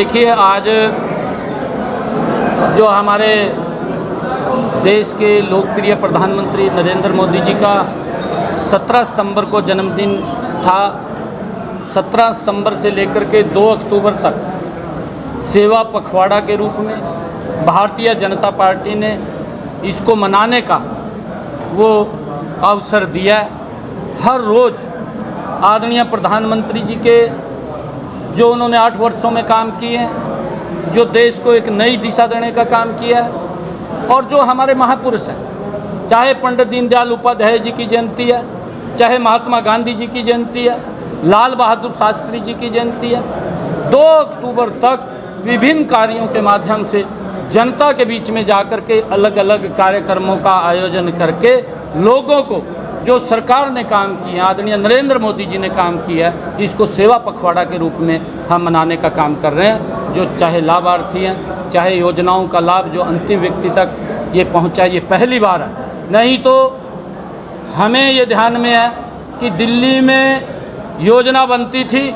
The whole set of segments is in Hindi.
देखिए, आज जो हमारे देश के लोकप्रिय प्रधानमंत्री नरेंद्र मोदी जी का 17 सितंबर को जन्मदिन था। 17 सितंबर से लेकर के 2 अक्टूबर तक सेवा पखवाड़ा के रूप में भारतीय जनता पार्टी ने इसको मनाने का वो अवसर दिया। हर रोज़ आदरणीय प्रधानमंत्री जी के जो उन्होंने 8 वर्षों में काम किए हैं, जो देश को एक नई दिशा देने का काम किया है, और जो हमारे महापुरुष हैं, चाहे पंडित दीनदयाल उपाध्याय जी की जयंती है, चाहे महात्मा गांधी जी की जयंती है, लाल बहादुर शास्त्री जी की जयंती है, 2 अक्टूबर तक विभिन्न कार्यों के माध्यम से जनता के बीच में जाकर के अलग अलग कार्यक्रमों का आयोजन करके लोगों को जो सरकार ने काम किया, आदरणीय नरेंद्र मोदी जी ने काम किया है, इसको सेवा पखवाड़ा के रूप में हम मनाने का काम कर रहे हैं। जो चाहे लाभार्थी हैं, चाहे योजनाओं का लाभ जो अंतिम व्यक्ति तक ये पहुंचा, ये पहली बार है। नहीं तो हमें ये ध्यान में है कि दिल्ली में योजना बनती थी,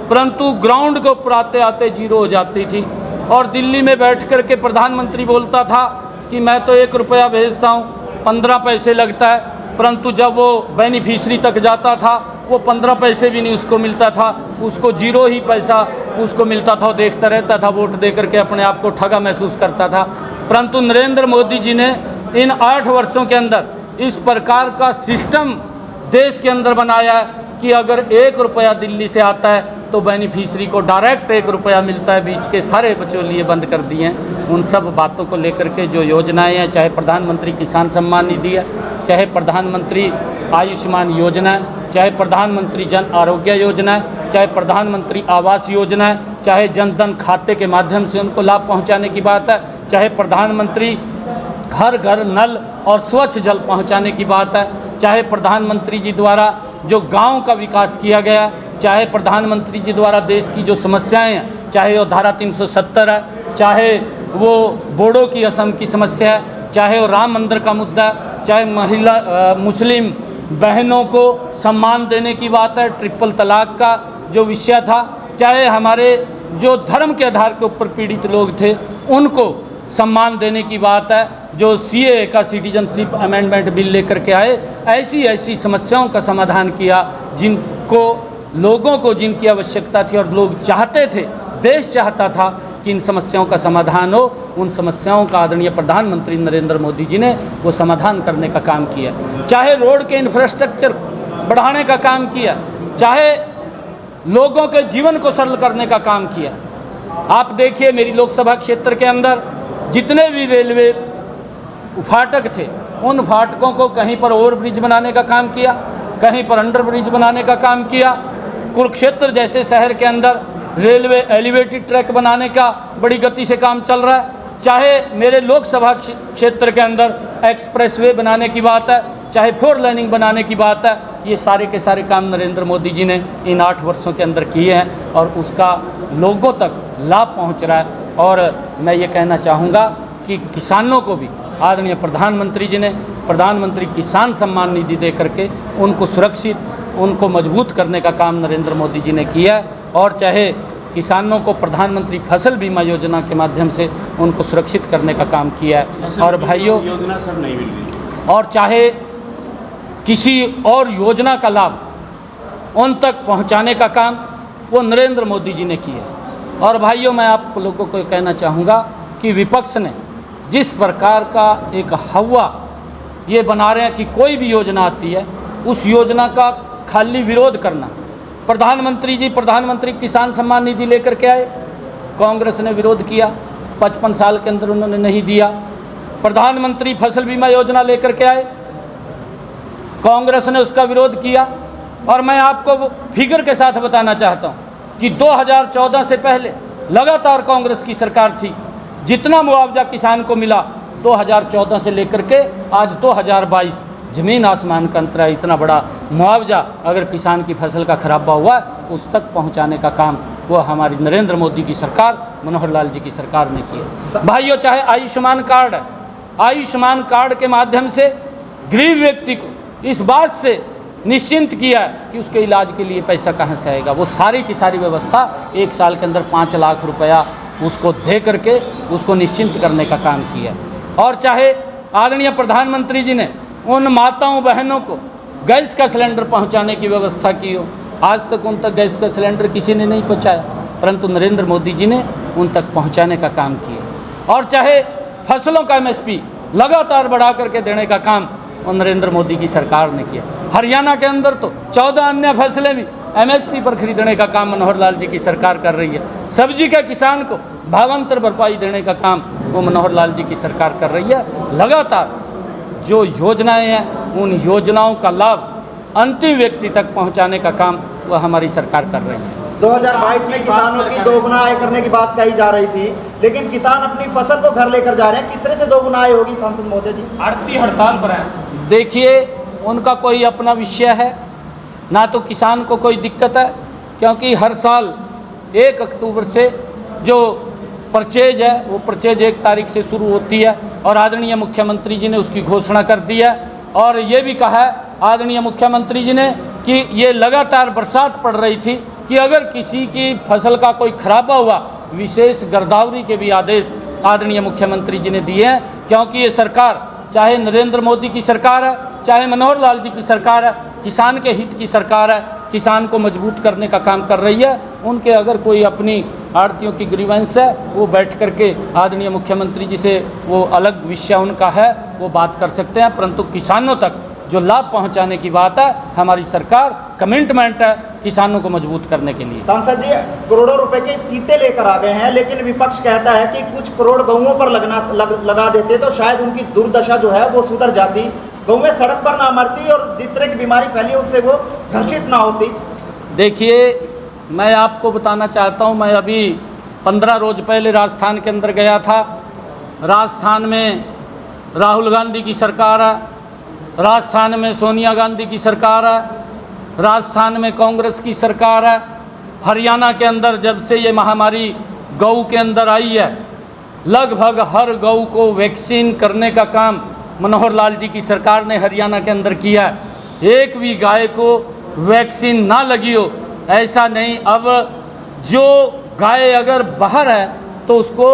परंतु ग्राउंड के ऊपर आते आते जीरो हो जाती थी, और दिल्ली में बैठ कर के प्रधानमंत्री बोलता था कि मैं तो 1 रुपया भेजता हूँ, 15 पैसे लगता है, परंतु जब वो बेनिफिशरी तक जाता था वो 15 पैसे भी नहीं उसको मिलता था, उसको जीरो ही पैसा उसको मिलता था। वो देखता रहता था, वोट दे करके अपने आप को ठगा महसूस करता था। परंतु नरेंद्र मोदी जी ने इन 8 वर्षों के अंदर इस प्रकार का सिस्टम देश के अंदर बनाया है कि अगर 1 रुपया दिल्ली से आता है तो बेनिफिशरी को डायरेक्ट 1 रुपया मिलता है। बीच के सारे बचौलिए बंद कर दिए हैं। उन सब बातों को लेकर के जो योजनाएं हैं, चाहे प्रधानमंत्री किसान सम्मान निधि है, चाहे प्रधानमंत्री आयुष्मान योजना है, चाहे प्रधानमंत्री जन आरोग्य योजना है, चाहे प्रधानमंत्री आवास योजना है, चाहे जन धन खाते के माध्यम से उनको लाभ पहुँचाने की बात है, चाहे प्रधानमंत्री हर घर नल और स्वच्छ जल पहुँचाने की बात है, चाहे प्रधानमंत्री जी द्वारा जो गांव का विकास किया गया, चाहे प्रधानमंत्री जी द्वारा देश की जो समस्याएं हैं, चाहे वो धारा 370 है, चाहे वो बोडो की असम की समस्या है, चाहे वो राम मंदिर का मुद्दा है, चाहे मुस्लिम बहनों को सम्मान देने की बात है, ट्रिपल तलाक का जो विषय था, चाहे हमारे जो धर्म के आधार के ऊपर पीड़ित लोग थे उनको सम्मान देने की बात है, जो सीए का सिटीजनशिप अमेंडमेंट बिल लेकर के आए, ऐसी समस्याओं का समाधान किया जिनको लोगों को जिनकी आवश्यकता थी और लोग चाहते थे, देश चाहता था कि इन समस्याओं का समाधान हो। उन समस्याओं का आदरणीय प्रधानमंत्री नरेंद्र मोदी जी ने वो समाधान करने का काम किया। चाहे रोड के इंफ्रास्ट्रक्चर बढ़ाने का काम किया, चाहे लोगों के जीवन को सरल करने का काम किया। आप देखिए, मेरी लोकसभा क्षेत्र के अंदर जितने भी रेलवे फाटक थे, उन फाटकों को कहीं पर ओवरब्रिज बनाने का काम किया, कहीं पर अंडर ब्रिज बनाने का काम किया। कुरुक्षेत्र जैसे शहर के अंदर रेलवे एलिवेटेड ट्रैक बनाने का बड़ी गति से काम चल रहा है। चाहे मेरे लोकसभा क्षेत्र के अंदर एक्सप्रेसवे बनाने की बात है, चाहे 4 लेनिंग बनाने की बात है, ये सारे के सारे काम नरेंद्र मोदी जी ने इन 8 वर्षों के अंदर किए हैं और उसका लोगों तक लाभ पहुंच रहा है। और मैं ये कहना चाहूँगा कि किसानों को भी आदरणीय प्रधानमंत्री जी ने प्रधानमंत्री किसान सम्मान निधि दे करके उनको सुरक्षित, उनको मजबूत करने का काम नरेंद्र मोदी जी ने किया है। और चाहे किसानों को प्रधानमंत्री फसल बीमा योजना के माध्यम से उनको सुरक्षित करने का काम किया है। और भाइयों, योजना सर नहीं मिल रही, और चाहे किसी और योजना का लाभ उन तक पहुंचाने का काम वो नरेंद्र मोदी जी ने किया। और भाइयों, मैं आप लोगों को कहना चाहूँगा कि विपक्ष ने जिस प्रकार का एक हवा ये बना रहे हैं कि कोई भी योजना आती है उस योजना का खाली विरोध करना। प्रधानमंत्री किसान सम्मान निधि लेकर के आए, कांग्रेस ने विरोध किया, 55 साल के अंदर उन्होंने नहीं दिया। प्रधानमंत्री फसल बीमा योजना लेकर के आए, कांग्रेस ने उसका विरोध किया। और मैं आपको फिगर के साथ बताना चाहता हूं कि 2014 से पहले लगातार कांग्रेस की सरकार थी, जितना मुआवजा किसान को मिला 2014 से लेकर के आज 2022, ज़मीन आसमान का अंतर है। इतना बड़ा मुआवजा अगर किसान की फसल का खराबा हुआ उस तक पहुंचाने का काम वो हमारी नरेंद्र मोदी की सरकार, मनोहर लाल जी की सरकार ने किया। भाइयों, चाहे आयुष्मान कार्ड है, आयुष्मान कार्ड के माध्यम से गरीब व्यक्ति को इस बात से निश्चिंत किया कि उसके इलाज के लिए पैसा कहाँ से आएगा। वो सारी की सारी व्यवस्था 1 साल के अंदर 5 लाख रुपया उसको दे करके उसको निश्चिंत करने का काम किया। और चाहे आदरणीय प्रधानमंत्री जी ने उन माताओं बहनों को गैस का सिलेंडर पहुंचाने की व्यवस्था की हो, आज तक उन तक गैस का सिलेंडर किसी ने नहीं पहुंचाया, परंतु नरेंद्र मोदी जी ने उन तक पहुंचाने का काम किया। और चाहे फसलों का MSP लगातार बढ़ा करके देने का काम वो नरेंद्र मोदी की सरकार ने किया। हरियाणा के अंदर तो 14 अन्य फसलें भी MSP पर खरीदने का काम मनोहर लाल जी की सरकार कर रही है। सब्जी का किसान को भावांतर भरपाई देने का काम वो मनोहर लाल जी की सरकार कर रही है। लगातार जो योजनाएं हैं उन योजनाओं का लाभ अंतिम व्यक्ति तक पहुंचाने का काम वह हमारी सरकार कर रही है। 2022 में किसानों की दोगुना आय करने की बात कही जा रही थी, लेकिन किसान अपनी फसल को घर लेकर जा रहे हैं। किस तरह से दोगुना आय होगी सांसद महोदय जी? आड़ती हड़ताल पर है। देखिए, उनका कोई अपना विषय है, ना तो किसान को कोई दिक्कत है, क्योंकि हर साल 1 अक्टूबर से जो परचेज है वो परचेज 1 तारीख से शुरू होती है और आदरणीय मुख्यमंत्री जी ने उसकी घोषणा कर दी है। और ये भी कहा है आदरणीय मुख्यमंत्री जी ने कि ये लगातार बरसात पड़ रही थी कि अगर किसी की फसल का कोई खराबा हुआ, विशेष गिरदावरी के भी आदेश आदरणीय मुख्यमंत्री जी ने दिए हैं। क्योंकि ये सरकार, चाहे नरेंद्र मोदी की सरकार है, चाहे मनोहर लाल जी की सरकार है, किसान के हित की सरकार है, किसान को मजबूत करने का काम कर रही है। उनके अगर कोई अपनी आड़तियों की ग्रीवेंस है, वो बैठ करके आदरणीय मुख्यमंत्री जी से वो अलग विषय उनका है, वो बात कर सकते हैं, परंतु किसानों तक जो लाभ पहुंचाने की बात है, हमारी सरकार कमिटमेंट है किसानों को मजबूत करने के लिए। सांसद जी, करोड़ों रुपए के चीते लेकर आ गए हैं, लेकिन विपक्ष कहता है कि कुछ करोड़ गऊओं पर लगा देते तो शायद उनकी दुर्दशा जो है वो सुधर जाती, गऊएं सड़क पर ना मरती और जिस तरह की बीमारी फैली उससे वो घर्षित ना होती। देखिए, मैं आपको बताना चाहता हूँ, मैं अभी 15 रोज पहले राजस्थान के अंदर गया था। राजस्थान में राहुल गांधी की सरकार है, राजस्थान में सोनिया गांधी की सरकार है, राजस्थान में कांग्रेस की सरकार है। हरियाणा के अंदर जब से ये महामारी गऊ के अंदर आई है, लगभग हर गऊ को वैक्सीन करने का काम मनोहर लाल जी की सरकार ने हरियाणा के अंदर किया है। एक भी गाय को वैक्सीन ना लगी हो ऐसा नहीं। अब जो गाय अगर बाहर है तो उसको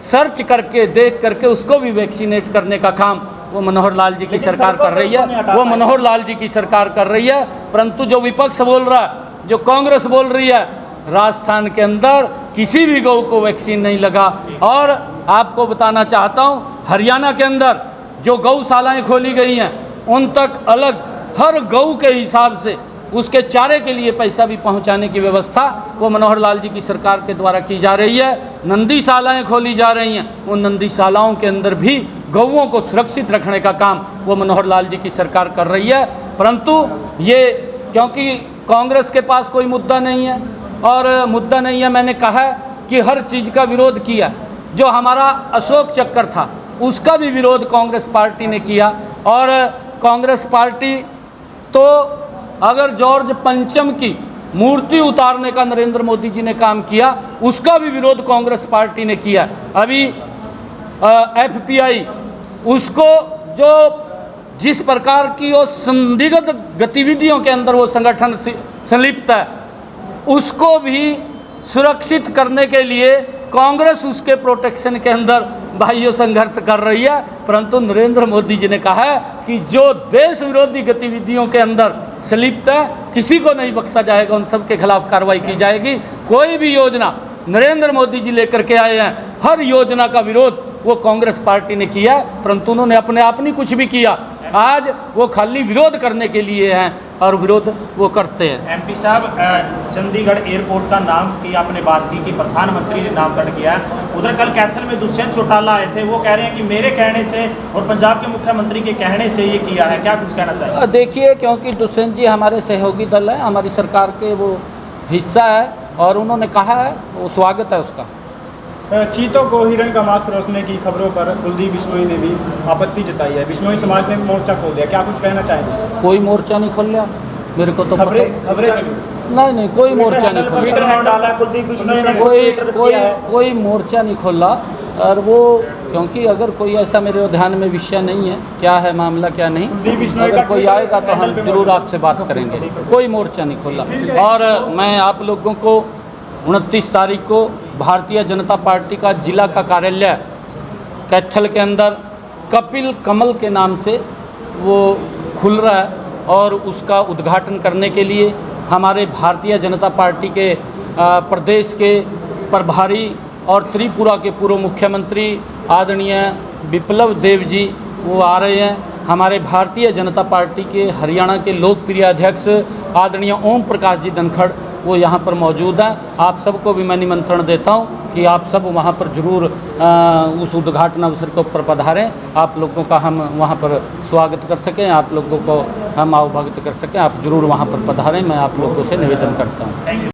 सर्च करके देख करके उसको भी वैक्सीनेट करने का काम वो मनोहर लाल जी की सरकार कर रही है, वो मनोहर लाल जी की सरकार कर रही है। परंतु जो विपक्ष बोल रहा है, जो कांग्रेस बोल रही है, राजस्थान के अंदर किसी भी गऊ को वैक्सीन नहीं लगा। और आपको बताना चाहता हूँ, हरियाणा के अंदर जो गौशालाएं खोली गई हैं उन तक अलग हर गऊ के हिसाब से उसके चारे के लिए पैसा भी पहुंचाने की व्यवस्था वो मनोहर लाल जी की सरकार के द्वारा की जा रही है। नंदीशालाएं खोली जा रही हैं, उन नंदीशालाओं के अंदर भी गऊओं को सुरक्षित रखने का काम वो मनोहर लाल जी की सरकार कर रही है। परंतु ये क्योंकि कांग्रेस के पास कोई मुद्दा नहीं है और मुद्दा नहीं है, मैंने कहा कि हर चीज़ का विरोध किया। जो हमारा अशोक चक्र था उसका भी विरोध कांग्रेस पार्टी ने किया। और कांग्रेस पार्टी तो अगर जॉर्ज पंचम की मूर्ति उतारने का नरेंद्र मोदी जी ने काम किया, उसका भी विरोध कांग्रेस पार्टी ने किया। अभी FPI उसको जो जिस प्रकार की वो संदिग्ध गतिविधियों के अंदर वो संगठन संलिप्त है, उसको भी सुरक्षित करने के लिए कांग्रेस उसके प्रोटेक्शन के अंदर बाह्य संघर्ष कर रही है। परंतु नरेंद्र मोदी जी ने कहा है कि जो देश विरोधी गतिविधियों के अंदर संलिप्त है किसी को नहीं बख्शा जाएगा, उन सब के खिलाफ कार्रवाई की जाएगी। कोई भी योजना नरेंद्र मोदी जी लेकर के आए हैं, हर योजना का विरोध वो कांग्रेस पार्टी ने किया, परंतु उन्होंने अपने आप नहीं कुछ भी किया। आज वो खाली विरोध करने के लिए हैं और विरोध वो करते हैं। MP साहब, चंडीगढ़ एयरपोर्ट का नाम की आपने बात की कि प्रधानमंत्री ने नामकरण किया है। उधर कल कैथल में दुष्यंत चौटाला आए थे, वो कह रहे हैं कि मेरे कहने से और पंजाब के मुख्यमंत्री के कहने से ये किया है, क्या कुछ कहना चाहिए? देखिए, क्योंकि दुष्यंत जी हमारे सहयोगी दल है, हमारी सरकार के वो हिस्सा है और उन्होंने कहा है, वो स्वागत है उसका। चीतों को हिरण का मांस परोसने की खबरों पर कुलदीप बिश्नोई ने भी आपत्ति जताई है। बिश्नोई समाज ने मोर्चा खोल दिया, क्या कुछ कहना चाहेंगे? कोई मोर्चा नहीं खोल लिया, मेरे को तो नहीं, कोई मोर्चा नहीं खोला, कुलदीप बिश्नोई ने कोई मोर्चा नहीं खोला। और वो क्योंकि अगर कोई ऐसा मेरे ध्यान में विषय नहीं है, क्या है मामला क्या नहीं, कुलदीप बिश्नोई अगर का कोई ट्विटर आएगा तो हम हैंडल पे जरूर मौजूद आपसे बात करेंगे। कोई मोर्चा नहीं खोला। और मैं आप लोगों को 29 तारीख को भारतीय जनता पार्टी का जिला का कार्यालय कैथल के अंदर कपिल कमल के नाम से वो खुल रहा है, और उसका उद्घाटन करने के लिए हमारे भारतीय जनता पार्टी के प्रदेश के प्रभारी और त्रिपुरा के पूर्व मुख्यमंत्री आदरणीय विप्लव देव जी वो आ रहे हैं। हमारे भारतीय जनता पार्टी के हरियाणा के लोकप्रिय अध्यक्ष आदरणीय ओम प्रकाश जी धनखड़ वो यहाँ पर मौजूद हैं। आप सबको भी मैं निमंत्रण देता हूँ कि आप सब वहाँ पर जरूर उस उद्घाटन अवसर के ऊपर पधारें। आप लोगों का हम वहाँ पर स्वागत कर सकें, आप लोगों को हम आवभगत कर सकें। आप जरूर वहाँ पर पधारें, मैं आप लोगों से निवेदन करता हूँ।